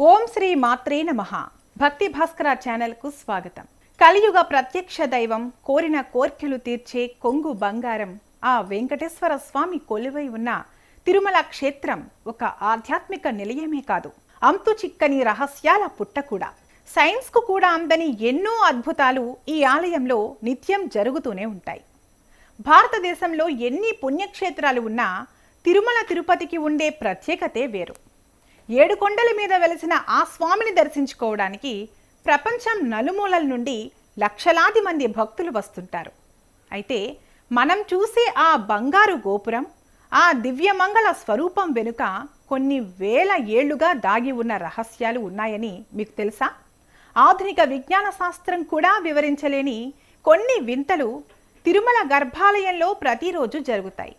ఓం శ్రీ మాత్రే నమః. భక్తి భాస్కర ఛానల్కు స్వాగతం. కలియుగ ప్రత్యక్ష దైవం, కోరిన కోర్కెలు తీర్చే కొంగు బంగారం ఆ వెంకటేశ్వర స్వామి కొలువై ఉన్న తిరుమల క్షేత్రం ఒక ఆధ్యాత్మిక నిలయమే కాదు, అంతు చిక్కని రహస్యాల పుట్ట కూడా. సైన్స్కు కూడా అందని ఎన్నో అద్భుతాలు ఈ ఆలయంలో నిత్యం జరుగుతూనే ఉంటాయి. భారతదేశంలో ఎన్ని పుణ్యక్షేత్రాలు ఉన్నా తిరుమల తిరుపతికి ఉండే ప్రత్యేకతే వేరు. 7 కొండల మీద వెలిసిన ఆ స్వామిని దర్శించుకోవడానికి ప్రపంచం నలుమూలల నుండి లక్షలాది మంది భక్తులు వస్తుంటారు. అయితే మనం చూసే ఆ బంగారు గోపురం, ఆ దివ్యమంగళ స్వరూపం వెనుక కొన్ని వేల ఏళ్లుగా దాగి ఉన్న రహస్యాలు ఉన్నాయని మీకు తెలుసా? ఆధునిక విజ్ఞాన శాస్త్రం కూడా వివరించలేని కొన్ని వింతలు తిరుమల గర్భాలయంలో ప్రతిరోజు జరుగుతాయి.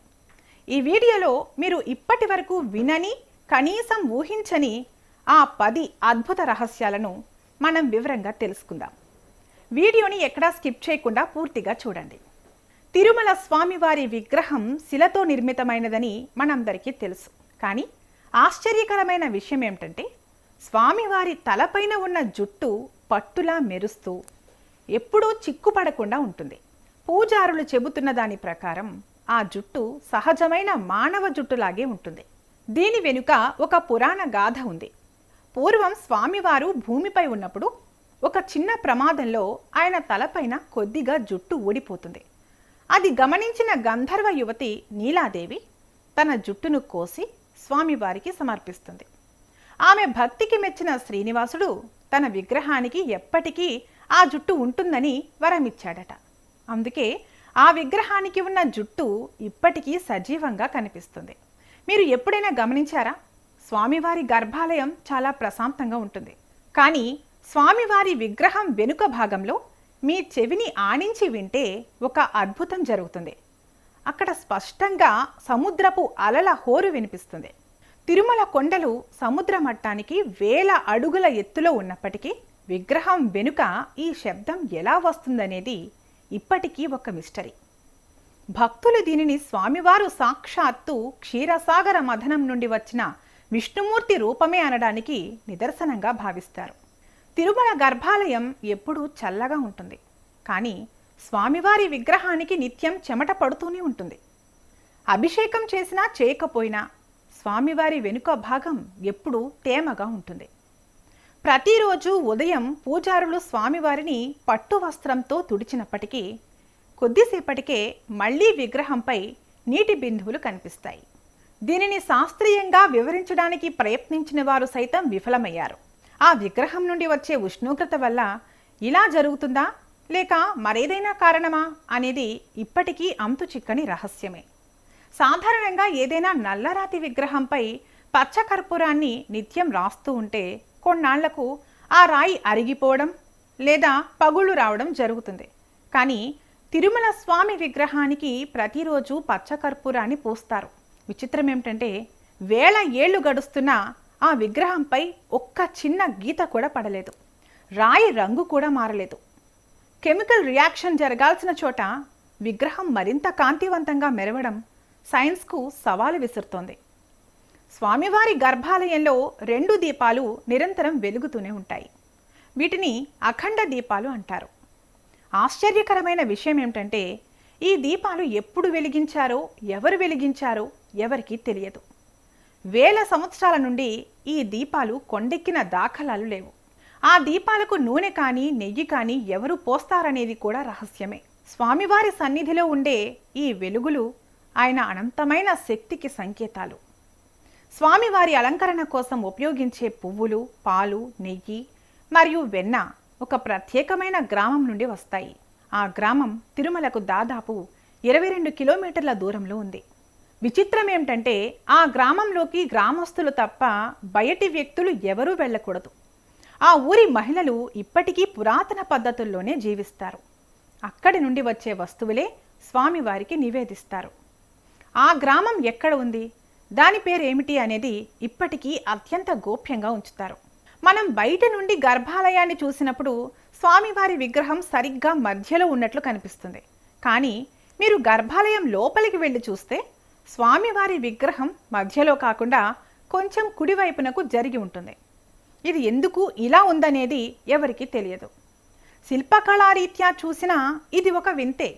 ఈ వీడియోలో మీరు ఇప్పటి వరకు వినని, కనీసం ఊహించని ఆ 10 అద్భుత రహస్యాలను మనం వివరంగా తెలుసుకుందాం. వీడియోని ఎక్కడా స్కిప్ చేయకుండా పూర్తిగా చూడండి. తిరుమల స్వామివారి విగ్రహం శిలతో నిర్మితమైనదని మనందరికీ తెలుసు. కానీ ఆశ్చర్యకరమైన విషయం ఏమిటంటే, స్వామివారి తలపైన ఉన్న జుట్టు పట్టులా మెరుస్తూ ఎప్పుడూ చిక్కుపడకుండా ఉంటుంది. పూజారులు చెబుతున్న దాని ప్రకారం ఆ జుట్టు సహజమైన మానవ జుట్టులాగే ఉంటుంది. దీని వెనుక ఒక పురాణ గాథ ఉంది. పూర్వం స్వామివారు భూమిపై ఉన్నప్పుడు ఒక చిన్న ప్రమాదంలో ఆయన తలపైన కొద్దిగా జుట్టు ఊడిపోతుంది. అది గమనించిన గంధర్వ యువతి నీలాదేవి తన జుట్టును కోసి స్వామివారికి సమర్పిస్తుంది. ఆమె భక్తికి మెచ్చిన శ్రీనివాసుడు తన విగ్రహానికి ఎప్పటికీ ఆ జుట్టు ఉంటుందని వరమిచ్చాడట. అందుకే ఆ విగ్రహానికి ఉన్న జుట్టు ఇప్పటికీ సజీవంగా కనిపిస్తుంది. మీరు ఎప్పుడైనా గమనించారా? స్వామివారి గర్భాలయం చాలా ప్రశాంతంగా ఉంటుంది. కానీ స్వామివారి విగ్రహం వెనుక భాగంలో మీ చెవిని ఆనించి వింటే ఒక అద్భుతం జరుగుతుంది. అక్కడ స్పష్టంగా సముద్రపు అలల హోరు వినిపిస్తుంది. తిరుమల కొండలు సముద్ర మట్టానికి వేల అడుగుల ఎత్తులో ఉన్నప్పటికీ విగ్రహం వెనుక ఈ శబ్దం ఎలా వస్తుందనేది ఇప్పటికీ ఒక మిస్టరీ. భక్తులు దీనిని స్వామివారు సాక్షాత్తు క్షీరసాగర మథనం నుండి వచ్చిన విష్ణుమూర్తి రూపమే అనడానికి నిదర్శనంగా భావిస్తారు. తిరుమల గర్భాలయం ఎప్పుడూ చల్లగా ఉంటుంది. కానీ స్వామివారి విగ్రహానికి నిత్యం చెమట పడుతూనే ఉంటుంది. అభిషేకం చేసినా చేయకపోయినా స్వామివారి వెనుక భాగం ఎప్పుడూ తేమగా ఉంటుంది. ప్రతిరోజు ఉదయం పూజారులు స్వామివారిని పట్టు వస్త్రంతో తుడిచినప్పటికీ కొద్దిసేపటికే మళ్లీ విగ్రహంపై నీటి బిందువులు కనిపిస్తాయి. దీనిని శాస్త్రీయంగా వివరించడానికి ప్రయత్నించిన వారు సైతం విఫలమయ్యారు. ఆ విగ్రహం నుండి వచ్చే ఉష్ణోగ్రత వల్ల ఇలా జరుగుతుందా, లేక మరేదైనా కారణమా అనేది ఇప్పటికీ అంతు చిక్కని రహస్యమే. సాధారణంగా ఏదైనా నల్లరాతి విగ్రహంపై పచ్చ కర్పూరాన్ని నిత్యం రాస్తూ ఉంటే కొన్నాళ్లకు ఆ రాయి అరిగిపోవడం లేదా పగుళ్ళు రావడం జరుగుతుంది. కానీ తిరుమల స్వామి విగ్రహానికి ప్రతిరోజు పచ్చకర్పూరాన్ని పూస్తారు. విచిత్రం ఏమిటంటే, వేల ఏళ్లు గడుస్తున్నా ఆ విగ్రహంపై ఒక్క చిన్న గీత కూడా పడలేదు. రాయి రంగు కూడా మారలేదు. కెమికల్ రియాక్షన్ జరగాల్సిన చోట విగ్రహం మరింత కాంతివంతంగా మెరవడం సైన్స్కు సవాలు విసురుతోంది. స్వామివారి గర్భాలయంలో 2 దీపాలు నిరంతరం వెలుగుతూనే ఉంటాయి. వీటిని అఖండ దీపాలు అంటారు. ఆశ్చర్యకరమైన విషయం ఏమిటంటే, ఈ దీపాలు ఎప్పుడు వెలిగించారో, ఎవరు వెలిగించారో ఎవరికీ తెలియదు. వేల సంవత్సరాల నుండి ఈ దీపాలు కొండెక్కిన దాఖలాలు లేవు. ఆ దీపాలకు నూనె కానీ నెయ్యి కానీ ఎవరు పోస్తారనేది కూడా రహస్యమే. స్వామివారి సన్నిధిలో ఉండే ఈ వెలుగులు ఆయన అనంతమైన శక్తికి సంకేతాలు. స్వామివారి అలంకరణ కోసం ఉపయోగించే పువ్వులు, పాలు, నెయ్యి మరియు వెన్న ఒక ప్రత్యేకమైన గ్రామం నుండి వస్తాయి. ఆ గ్రామం తిరుమలకు దాదాపు 22 కిలోమీటర్ల దూరంలో ఉంది. విచిత్రం ఏమిటంటే, ఆ గ్రామంలోకి గ్రామస్తులు తప్ప బయటి వ్యక్తులు ఎవరూ వెళ్ళకూడదు. ఆ ఊరి మహిళలు ఇప్పటికీ పురాతన పద్ధతుల్లోనే జీవిస్తారు. అక్కడి నుండి వచ్చే వస్తువులే స్వామివారికి నివేదిస్తారు. ఆ గ్రామం ఎక్కడ ఉంది, దాని పేరు ఏమిటి అనేది ఇప్పటికీ అత్యంత గోప్యంగా ఉంచుతారు. మనం బయట నుండి గర్భాలయాన్ని చూసినప్పుడు స్వామివారి విగ్రహం సరిగ్గా మధ్యలో ఉన్నట్లు కనిపిస్తుంది. కానీ మీరు గర్భాలయం లోపలికి వెళ్ళి చూస్తే స్వామివారి విగ్రహం మధ్యలో కాకుండా కొంచెం కుడివైపునకు జరిగి ఉంటుంది. ఇది ఎందుకు ఇలా ఉందనేది ఎవరికీ తెలియదు. శిల్పకళారీత్యా చూసినా ఇది ఒక వింతే.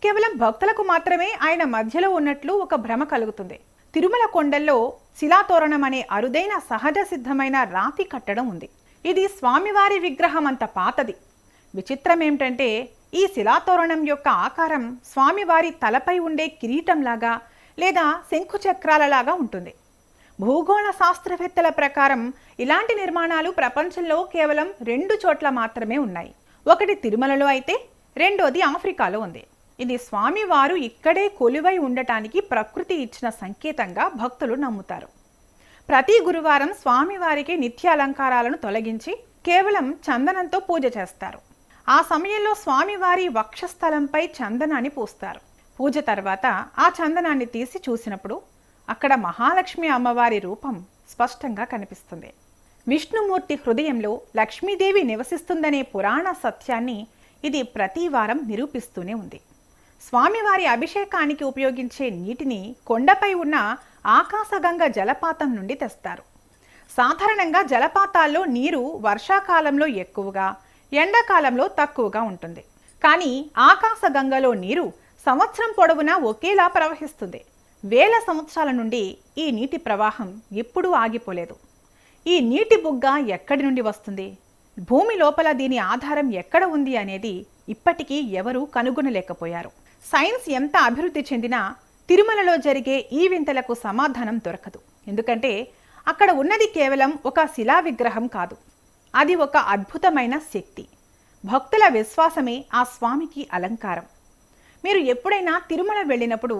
కేవలం భక్తులకు మాత్రమే ఆయన మధ్యలో ఉన్నట్లు ఒక భ్రమ కలుగుతుంది. తిరుమల కొండల్లో శిలాతోరణం అనే అరుదైన సహజ సిద్ధమైన రాతి కట్టడం ఉంది. ఇది స్వామివారి విగ్రహం అంత పాతది. విచిత్రం ఏమిటంటే ఈ శిలాతోరణం యొక్క ఆకారం స్వామివారి తలపై ఉండే కిరీటంలాగా లేదా శంఖుచక్రాలలాగా ఉంటుంది. భూగోళ శాస్త్రవేత్తల ప్రకారం ఇలాంటి నిర్మాణాలు ప్రపంచంలో కేవలం 2 చోట్ల మాత్రమే ఉన్నాయి. ఒకటి తిరుమలలో అయితే రెండోది ఆఫ్రికాలో ఉంది. ఇది స్వామివారు ఇక్కడే కొలువై ఉండటానికి ప్రకృతి ఇచ్చిన సంకేతంగా భక్తులు నమ్ముతారు. ప్రతి గురువారం స్వామివారికి నిత్య అలంకారాలను తొలగించి కేవలం చందనంతో పూజ చేస్తారు. ఆ సమయంలో స్వామివారి వక్షస్థలంపై చందనాన్ని పూస్తారు. పూజ తర్వాత ఆ చందనాన్ని తీసి చూసినప్పుడు అక్కడ మహాలక్ష్మి అమ్మవారి రూపం స్పష్టంగా కనిపిస్తుంది. విష్ణుమూర్తి హృదయంలో లక్ష్మీదేవి నివసిస్తుందనే పురాణ సత్యాన్ని ఇది ప్రతి వారం నిరూపిస్తూనే ఉంది. స్వామివారి అభిషేకానికి ఉపయోగించే నీటిని కొండపై ఉన్న ఆకాశగంగ జలపాతం నుండి తెస్తారు. సాధారణంగా జలపాతాల్లో నీరు వర్షాకాలంలో ఎక్కువగా, ఎండాకాలంలో తక్కువగా ఉంటుంది. కానీ ఆకాశగంగలో నీరు సంవత్సరం పొడవునా ఒకేలా ప్రవహిస్తుంది. వేల సంవత్సరాల నుండి ఈ నీటి ప్రవాహం ఎప్పుడూ ఆగిపోలేదు. ఈ నీటి బుగ్గ ఎక్కడి నుండి వస్తుంది, భూమి లోపల దీని ఆధారం ఎక్కడ ఉంది అనేది ఇప్పటికీ ఎవరూ కనుగొనలేకపోయారు. సైన్స్ ఎంత అభివృద్ధి చెందినా తిరుమలలో జరిగే ఈ వింతలకు సమాధానం దొరకదు. ఎందుకంటే అక్కడ ఉన్నది కేవలం ఒక శిలా విగ్రహం కాదు, అది ఒక అద్భుతమైన శక్తి. భక్తుల విశ్వాసమే ఆ స్వామికి అలంకారం. మీరు ఎప్పుడైనా తిరుమల వెళ్ళినప్పుడు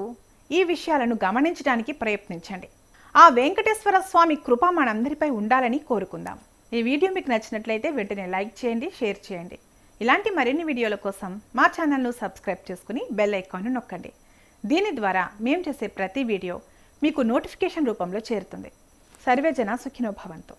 ఈ విషయాలను గమనించడానికి ప్రయత్నించండి. ఆ వెంకటేశ్వర స్వామి కృప మనందరిపై ఉండాలని కోరుకుందాం. ఈ వీడియో మీకు నచ్చినట్లయితే వెంటనే లైక్ చేయండి, షేర్ చేయండి. ఇలాంటి మరిన్ని వీడియోల కోసం మా ఛానల్ను సబ్స్క్రైబ్ చేసుకుని బెల్ ఐకాన్ను నొక్కండి. దీని ద్వారా మేము చేసే ప్రతి వీడియో మీకు నోటిఫికేషన్ రూపంలో చేరుతుంది. సర్వే జన సుఖినో భవంతు.